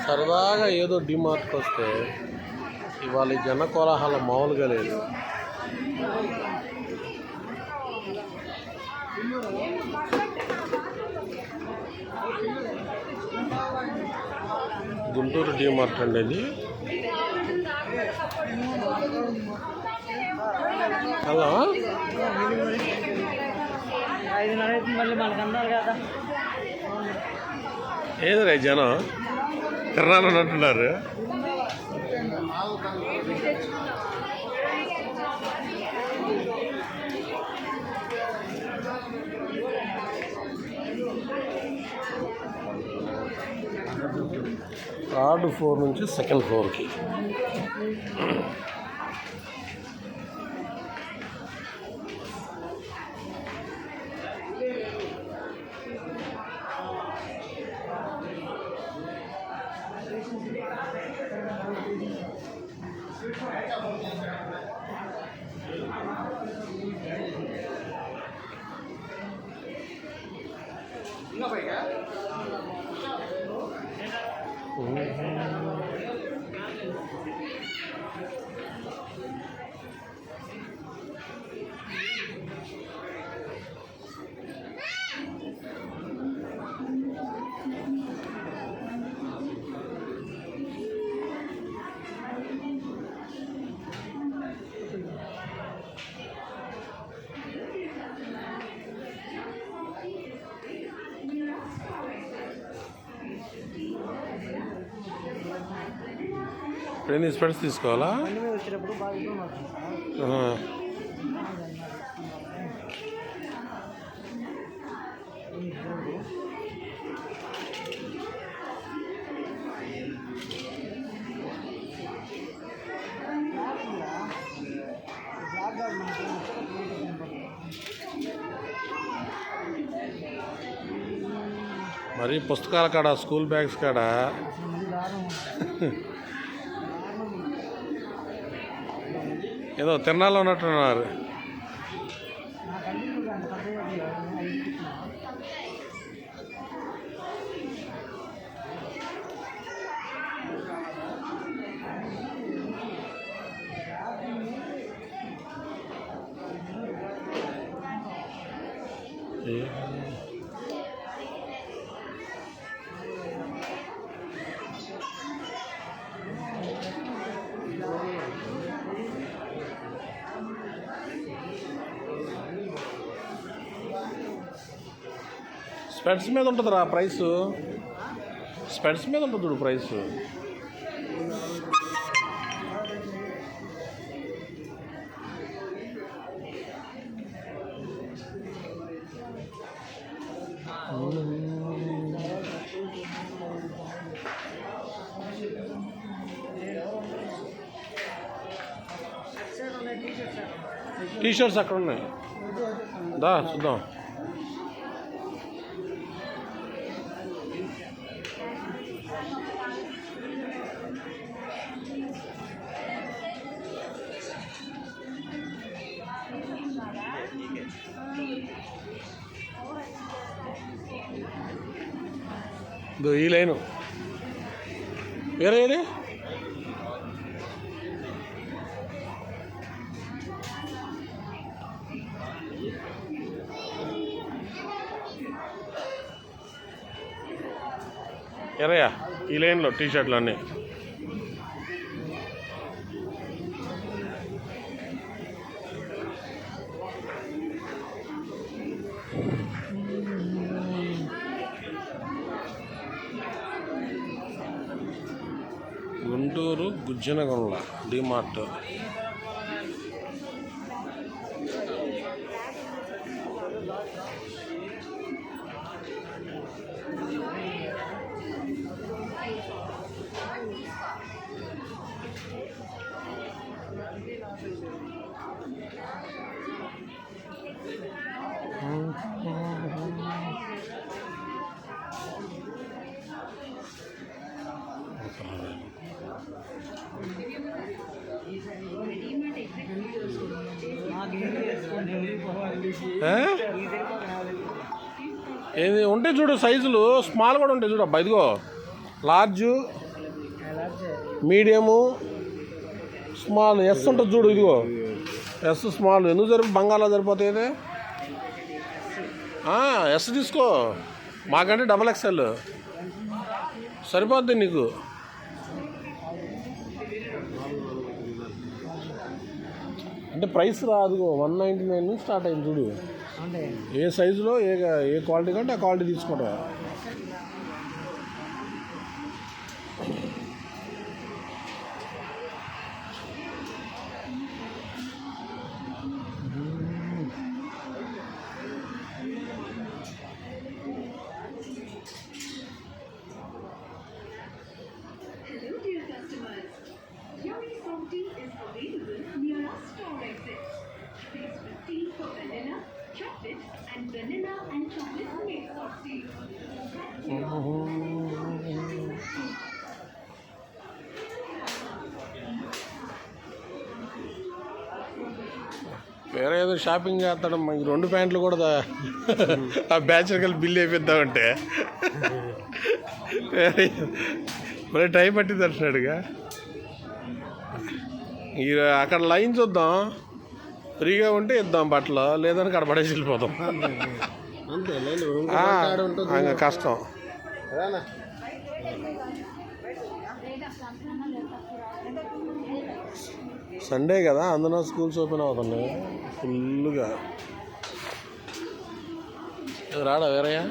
సరదాగా ఏదో డిమార్ట్కి వస్తే ఇవాళ ఈ జన కోలాహలం మామూలుగా లేదు. గుంటూరు డిమార్ట్ అండి ఇది. హలో, ఏదిరా జనం తిరణాలన్నట్టున్నారు. థర్డ్ ఫ్లోర్ నుంచి సెకండ్ ఫ్లోర్కి. ఎన్ని స్పెట్స్ తీసుకోవాలా? మరి పుస్తకాల కాడ, స్కూల్ బ్యాగ్స్ కాడ ఏదో తిరణాల్లో ఉన్నట్టున్నారు. స్పెట్స్ మీద ఉంటుందిరా ప్రైస్. స్పెట్స్ మీద ఉంటుంది చూడు ప్రైస్. టీషర్ట్స్ అక్కడ ఉన్నాయి, దా చూద్దాం. ఈ లైను వేరే ఏది? ఎరయ్యా ఈ లైన్లో టీషర్ట్లు అన్నీ. గుంటూరు గుజ్జనగొండ డిమార్ట్. ఏది ఉంటాయి చూడు సైజులు, స్మాల్ కూడా ఉంటాయి చూడు అబ్బా. ఇదిగో లార్జు, మీడియము, స్మాల్, ఎస్ ఉంటుంది చూడు, ఇదిగో ఎస్ స్మాల్. ఎందుకు బంగాళా సరిపోతాయి ఇది. ఎస్ తీసుకో, మాకంటే డబల్ ఎక్స్ఎల్ సరిపోద్ది నీకు. అంటే ప్రైస్ రాదు, 199 నుంచి స్టార్ట్ అయింది చూడు. ఏ సైజులో ఏ క్వాలిటీ కంటే ఆ క్వాలిటీ తీసుకోవడం. వేరే ఏదో షాపింగ్ చేస్తాడు. ఈ 2 ప్యాంట్లు కూడా ఆ బ్యాచర్ కలిసి బిల్ అయిపోద్దామంటే మరి టైం పట్టింది అంటున్నాడుగా. అక్కడ లైన్ చూద్దాం, ఫ్రీగా ఉంటే ఇద్దాం బట్టలు, లేదని అక్కడ పడేసి వెళ్ళిపోతాం. కష్టం. సండే కదా, అందులో స్కూల్స్ ఓపెన్ అవుతున్నాయి ఫుల్గా. రాడా వేరయ్యా?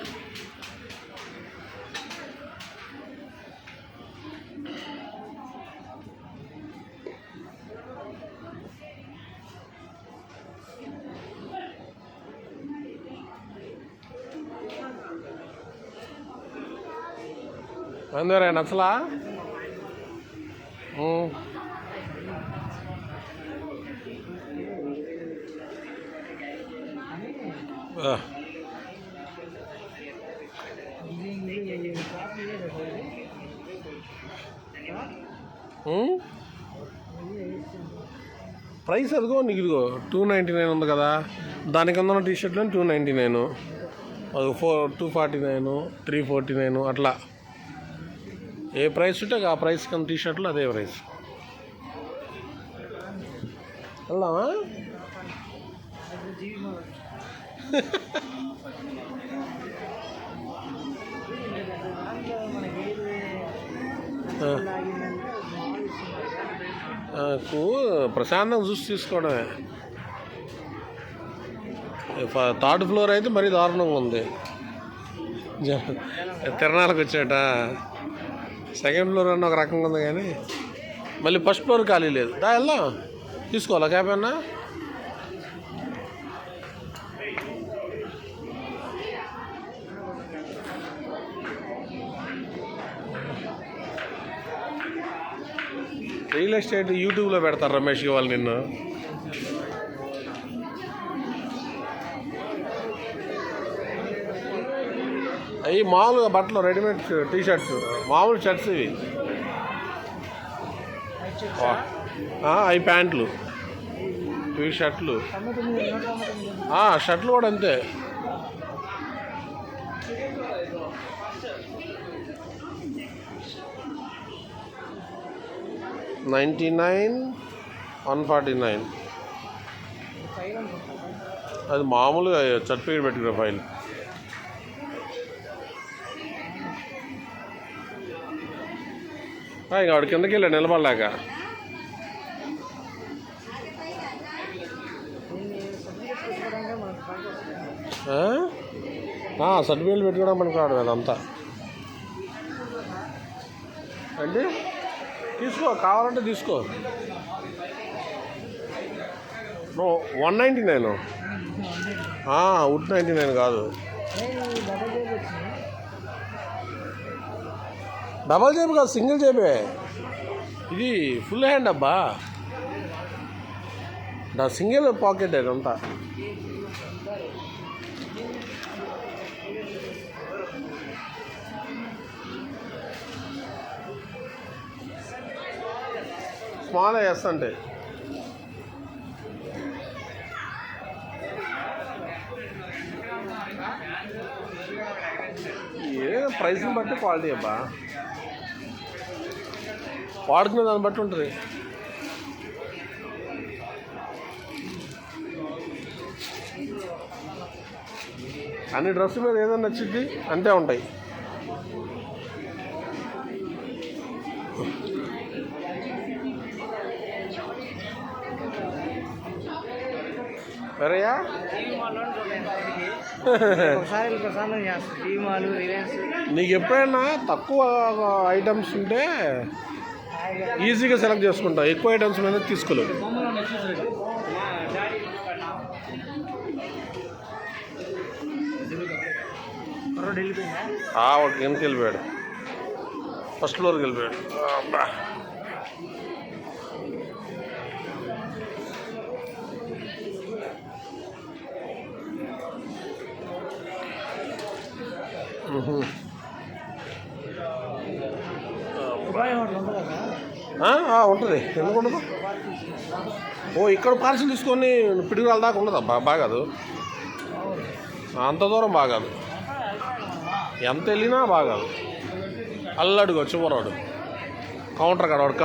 అందరే నచ్చలా? ప్రైస్ అదిగో నీకు, ఇదిగో 299 ఉంది కదా, దానికి ఉన్న టీషర్ట్లు 299, అది 249, 349 అట్లా. ఏ ప్రైస్ ఉంటే ఆ ప్రైస్ కన్నా టీషర్ట్లు అదే ప్రైస్. వెళ్దామా? ప్రశాంతంగా చూసి తీసుకోవడమే. 3rd ఫ్లోర్ అయితే మరీ దారుణంగా ఉంది. తిరణాలకు వచ్చాట. 2nd ఫ్లోర్ అన్న ఒక రకంగా ఉంది, కానీ మళ్ళీ 1st ఫ్లోర్ ఖాళీ లేదు. వెళ్దాం, తీసుకోవాలా క్యాబ్ అన్నా? రియల్ ఎస్టేట్ యూట్యూబ్లో పెడతారు రమేష్ వాళ్ళు నిన్ను. అవి మామూలుగా బట్టలు, రెడీమేడ్ టీషర్ట్స్, మామూలు షర్ట్స్ ఇవి. అవి ప్యాంట్లు, ఇవి షర్ట్లు. షర్ట్లు కూడా అంతే. $99, $149. అది మామూలుగా సర్టిఫికేట్ పెట్టుకునే ఫైల్. ఇంకా వాడు కిందకి వెళ్ళాడు నిలబడలేక. సర్టిఫికేట్ పెట్టుకోవడం మనకు రాడు అదంతా. అంటే తీసుకో, కావాలంటే తీసుకో. 199, $99 కాదు. డబల్ జేబు కాదు, సింగిల్ జేబే. ఇది ఫుల్ హ్యాండ్ అబ్బా, సింగిల్ పాకెట్ అదంతా. స్మాల్ ఎస్ అంటే ఏ ప్రైస్ని బట్టి క్వాలిటీ అబ్బా. వాడుకునే దాన్ని బట్టి ఉంటుంది. అన్ని డ్రెస్ మీద ఏదైనా నచ్చింది అంతే ఉంటాయి. సరేయా నీకు ఎప్పుడైనా తక్కువ ఐటమ్స్ ఉంటే ఈజీగా సెలెక్ట్ చేసుకుంటావు, ఎక్కువ ఐటమ్స్ మీద తీసుకోలేవు. ఒకటి వెనక్కి వెళ్ళిపోయాడు, ఫస్ట్ ఫ్లోర్కి వెళ్ళిపోయాడు. ఉంటుంది, ఎందుకు ఉండదు? ఇక్కడ పార్సిల్ తీసుకొని పిడుగురాల దాకా ఉండదా? బాగాదు, అంత దూరం బాగాదు, ఎంత వెళ్ళినా బాగాదు. అల్లడుగో చివరాడు కౌంటర్ కాడ వాడుక.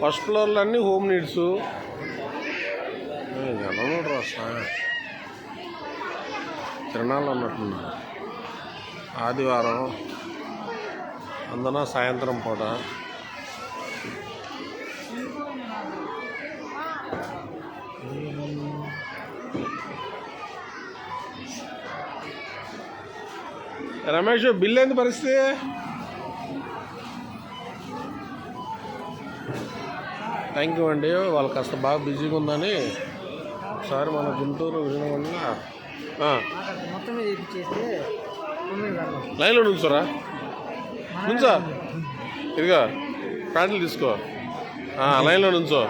ఫస్ట్ ఫ్లోర్లో అన్నీ హోమ్ నీడ్స్. తిరణాలు అన్నట్టున్నా, ఆదివారం అందున సాయంత్రం పూట. రమేష్ బిల్ ఏంది పరిస్థితి? థ్యాంక్ యూ అండి. వాళ్ళు కాస్త బాగా బిజీగా ఉందని ఒకసారి మన గుంటూరు విజయనగరం లైన్లో నుంచోరా, నుంచో, ఇదిగా ప్యాంట్లు తీసుకో, లైన్లో నుంచో.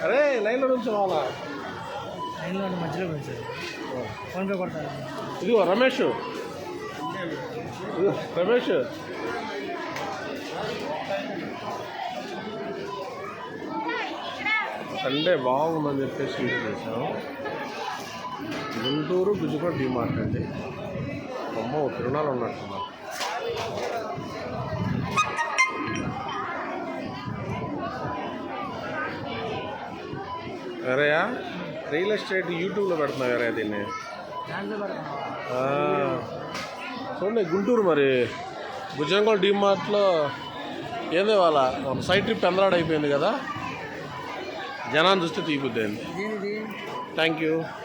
అరే లైన్లో నుంచోవాలా? ఇదిగో రమేష్, రమేష్ సండే బాగుందని చెప్పేసి చేసాము. గుంటూరు గుజుక డిమార్ట్ అండి. అమ్మో తిరునాళ్ళు ఉన్నట్టున్నారు. వేరేయా రియల్ ఎస్టేట్ యూట్యూబ్లో పెడుతున్నా వేరే దీన్ని చూడండి. గుంటూరు మరి భుజంగోళ డిమార్ట్లో ఏదో వాళ్ళ సైట్ ట్రిప్ ఎందరాడు అయిపోయింది కదా, జనాన్ని చూస్తే తీపిద్దండి. Thank you.